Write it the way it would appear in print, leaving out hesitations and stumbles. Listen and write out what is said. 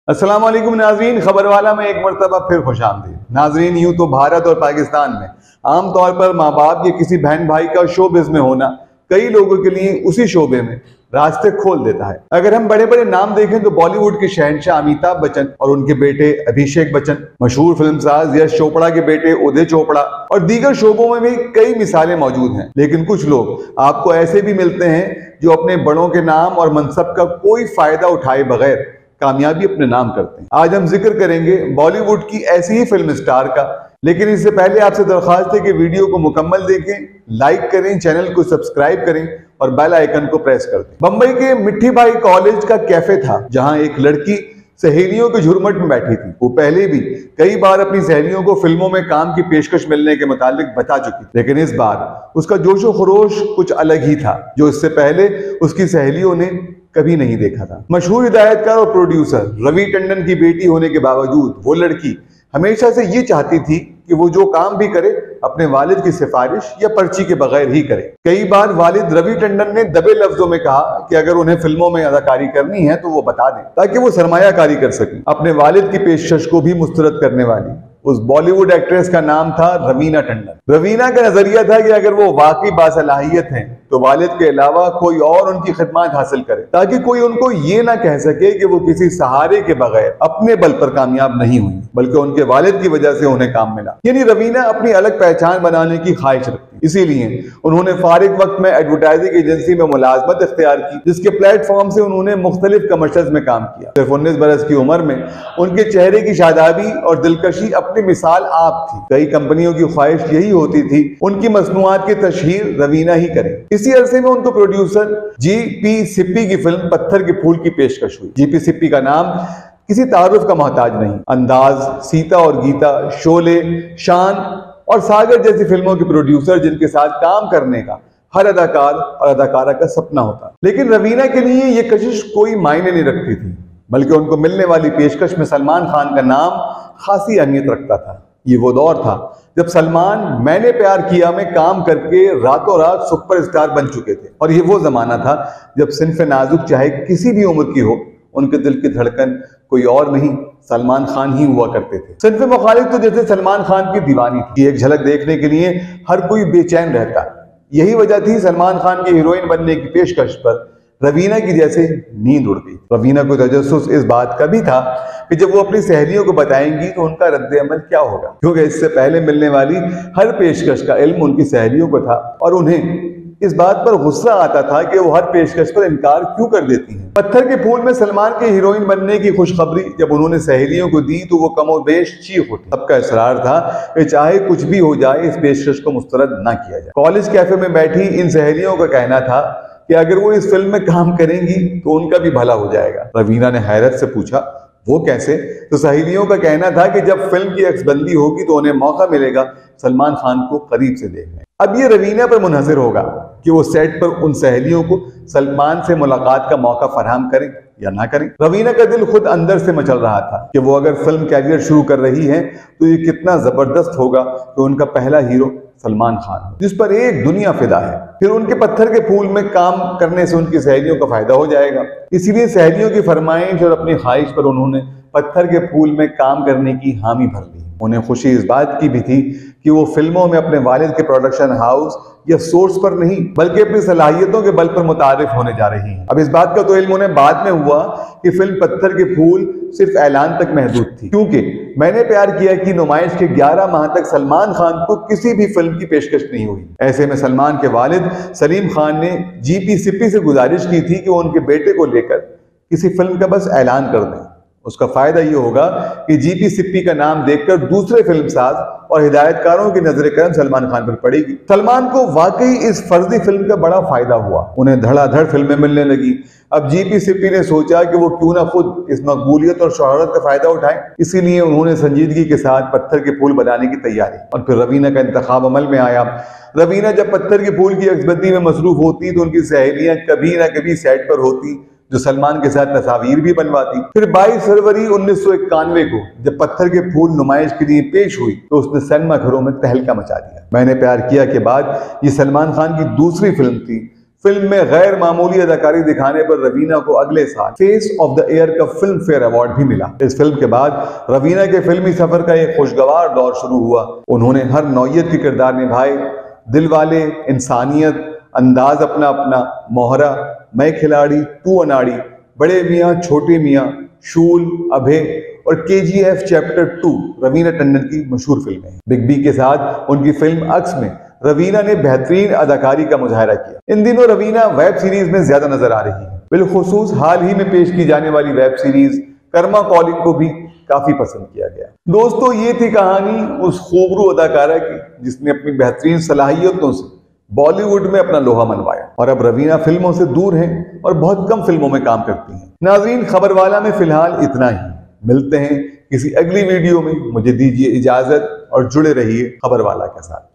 अस्सलाम वालेकुम नाजरीन, खबर वाला में एक मरतबा फिर खुशामदीद। नाजरीन, यूं तो भारत और पाकिस्तान में आमतौर पर माँ बाप या किसी बहन भाई का शोबिज़ में होना कई लोगों के लिए उसी शोबे में रास्ते खोल देता है। अगर हम बड़े बड़े नाम देखें तो बॉलीवुड के शहंशाह अमिताभ बच्चन और उनके बेटे अभिषेक बच्चन, मशहूर फिल्मसाज यश चोपड़ा के बेटे उदय चोपड़ा और दीगर शोबों में भी कई मिसालें मौजूद हैं। लेकिन कुछ लोग आपको ऐसे भी मिलते हैं जो अपने बड़ों के नाम और मनसब का कोई फायदा उठाए बगैर कामयाबी अपने नाम करते हैं। आज हम जिक्र करेंगे बॉलीवुड की ऐसी ही फिल्म स्टार का, लेकिन इससे पहले आपसे दरख्वास्त है कि वीडियो को मुकम्मल देखें, लाइक करें, चैनल को सब्सक्राइब करें और बेल आइकन को प्रेस कर दें। बंबई के मिठी भाई कॉलेज का कैफे था जहां एक लड़की सहेलियों के झुरमुट में बैठी थी। वो पहले भी कई बार अपनी सहेलियों को फिल्मों में काम की पेशकश मिलने के मुतालिक बता चुकी, लेकिन इस बार उसका जोशो खरोश कुछ अलग ही था जो इससे पहले उसकी सहेलियों ने कभी नहीं देखा था। मशहूर हिदायतकार और प्रोड्यूसर रवि टंडन की बेटी होने के बावजूद वो लड़की हमेशा से ये चाहती थी कि वो जो काम भी करे अपने वालिद की सिफारिश या पर्ची के बगैर ही करे। कई बार वालिद रवि टंडन ने दबे लफ्जों में कहा कि अगर उन्हें फिल्मों में अदाकारी करनी है तो वो बता दें ताकि वो सरमायाकारी कर सकें। अपने वालिद की पेशकश को भी मुस्तरद करने वाली उस बॉलीवुड एक्ट्रेस का नाम था रवीना टंडन। रवीना का नजरिया था कि अगर वो वाकई बासलाहियत हैं तो वालिद के अलावा कोई और उनकी खिदमत हासिल करे ताकि कोई उनको ये ना कह सके कि वो किसी सहारे के बगैर अपने बल पर कामयाब नहीं हुई, बल्कि उनके वालिद की वजह से उन्हें काम मिला। यानी रवीना अपनी अलग पहचान बनाने की ख्वाहिश रखती, इसीलिए उन्होंने फारिग वक्त में एडवर्टाइजिंग एजेंसी में मुलाजमत इख्तियार की, जिसके प्लेटफॉर्म से उन्होंने मुख्तलिफ कमर्शियल्स में काम किया। सिर्फ 19 बरस की उम्र में उनके चेहरे की शादाबी और दिलकशी अपनी मिसाल आप थी। कई कंपनियों की ख्वाहिश यही होती थी उनकी मसनूआत की तशहीर रवीना ही करे। इसी अरसे में उनको प्रोड्यूसर जीपी सिप्पी की फिल्म पत्थर के फूल की पेशकश हुई। जीपी सिप्पी का नाम किसी तारुफ का मोहताज नहीं। अंदाज, सीता और गीता, शोले, शान और सागर जैसी फिल्मों के प्रोड्यूसर जिनके साथ काम करने का हर अदाकार और अदाकारा का सपना होता। लेकिन रवीना के लिए ये कशिश कोई मायने नहीं रखती थी, बल्कि उनको मिलने वाली पेशकश में सलमान खान का नाम खासी अहमियत रखता था। ये वो दौर था जब सलमान मैंने प्यार किया में काम करके रातों रात सुपरस्टार बन चुके थे, और ये वो जमाना था जब सिन्फ नाजुक चाहे किसी भी उम्र की हो, उनके दिल की धड़कन कोई और नहीं सलमान खान ही हुआ करते थे। सिन्फ मुखालिफ तो जैसे सलमान खान की दीवानी थी, एक झलक देखने के लिए हर कोई बेचैन रहता। यही वजह थी सलमान खान की हीरोइन बनने की पेशकश पर रवीना की जैसे नींद उड़ गई। रवीना को तजस्सुस इस बात का भी था कि जब वो अपनी सहेलियों को बताएंगी तो उनका रद्द-ए-अमल क्या होगा, क्योंकि इससे पहले मिलने वाली हर पेशकश का इल्म उनकी सहेलियों को था और उन्हें इस बात पर गुस्सा आता था कि वो हर पेशकश पर इनकार क्यों कर देती हैं। पत्थर के फूल में सलमान के हीरोइन बनने की खुशखबरी जब उन्होंने सहेलियों को दी तो वो कमोबेश चीख उठी। सबका इसरार था कि चाहे कुछ भी हो जाए इस पेशकश को मुस्तरद ना किया जाए। कॉलेज कैफे में बैठी इन सहेलियों का कहना था कि अगर वो इस फिल्म में काम करेंगी तो उनका भी भला हो जाएगा। रवीना ने हैरत से पूछा, वो कैसे? तो सहेलियों का कहना था कि जब फिल्म की अक्सबंदी होगी तो उन्हें मौका मिलेगा सलमान खान को करीब से देखने। अब ये रवीना पर मुनहसर होगा कि वो सेट पर उन सहेलियों को सलमान से मुलाकात का मौका फराहम करें या ना करें। रवीना का दिल खुद अंदर से मचल रहा था कि वो अगर फिल्म कैरियर शुरू कर रही है तो ये कितना जबरदस्त होगा कि उनका पहला हीरो सलमान खान हो, जिस पर एक दुनिया फिदा है। फिर उनके पत्थर के फूल में काम करने से उनकी सहेलियों का फायदा हो जाएगा। इसीलिए सहेलियों की फरमाइश और अपनी ख्वाहिश पर उन्होंने पत्थर के फूल में काम करने की हामी भर ली। उन्हें खुशी इस बात की भी थी कि वो फिल्मों में अपने वालिद के प्रोडक्शन हाउस या सोर्स पर नहीं बल्कि अपनी सलाहियतों के बल पर मुतारिफ होने जा रही हैं। अब इस बात का तो इल्म उन्हें बाद में हुआ कि फिल्म पत्थर के फूल सिर्फ ऐलान तक महदूद थी, क्योंकि मैंने प्यार किया कि नुमाइश के 11 माह तक सलमान खान को किसी भी फिल्म की पेशकश नहीं हुई। ऐसे में सलमान के वालिद सलीम खान ने जीपी सिप्पी से गुजारिश की थी कि वो उनके बेटे को लेकर किसी फिल्म का बस ऐलान कर दें। उसका फायदा ये होगा कि जीपी सिप्पी का नाम देखकर दूसरे फिल्मसाज और हिदायतकारों की नजर करम सलमान खान पर पड़ेगी। सलमान को वाकई इस फर्जी फिल्म का बड़ा फायदा हुआ, उन्हें धड़ाधड़ फिल्में मिलने लगी। अब जीपी सिप्पी ने सोचा कि वो क्यों ना खुद इस मकबूलियत और शोहरत का फायदा उठाएं। इसीलिए उन्होंने संजीदगी के साथ पत्थर के फूल बनाने की तैयारी, और फिर रवीना का इंतखाब अमल में आया। रवीना जब पत्थर के फूल की अक्सबंदी में मसरूफ होती तो उनकी सहेलियां कभी ना कभी सेट पर होती जो सलमान के साथ तस्वीर भी बनवाती। फिर 22 फरवरी 1991 को जब पत्थर के फूल नुमाइश के लिए पेश हुई तो उसने सिनेमा घरों में तहलका मचा दिया। मैंने प्यार किया के बाद ये सलमान खान की दूसरी फिल्म थी फिल्म में गैर मामूली अदाकारी दिखाने पर रवीना को अगले साल फेस ऑफ द ईयर का फिल्म फेयर अवार्ड भी मिला। इस फिल्म के बाद रवीना के फिल्मी सफर का एक खुशगवार दौर शुरू हुआ। उन्होंने हर नौइयत के किरदार निभाए, दिल वाले, इंसानियत, अंदाज अपना अपना, मोहरा, मैं खिलाड़ी, तू अनाड़ी, बड़े मियाँ छोटे मियाँ, शूल, अभय और KGF चैप्टर 2 रवीना टंडन की मशहूर फिल्में हैं। बिग बी के साथ उनकी फिल्म अक्स में रवीना ने बेहतरीन अदाकारी का मुजाहरा किया। इन दिनों रवीना वेब सीरीज में ज्यादा नजर आ रही है। बिलखुसूस हाल ही में पेश की जाने वाली वेब सीरीज कर्मा कॉलिंग को भी काफी पसंद किया गया। दोस्तों, ये थी कहानी उस खूबरू अदाकारा की जिसने अपनी बेहतरीन सलाहियतों से बॉलीवुड में अपना लोहा मनवाया और अब रवीना फिल्मों से दूर हैं और बहुत कम फिल्मों में काम करती हैं। नाजरीन, खबरवाला में फिलहाल इतना ही। मिलते हैं किसी अगली वीडियो में। मुझे दीजिए इजाजत और जुड़े रहिए खबरवाला के साथ।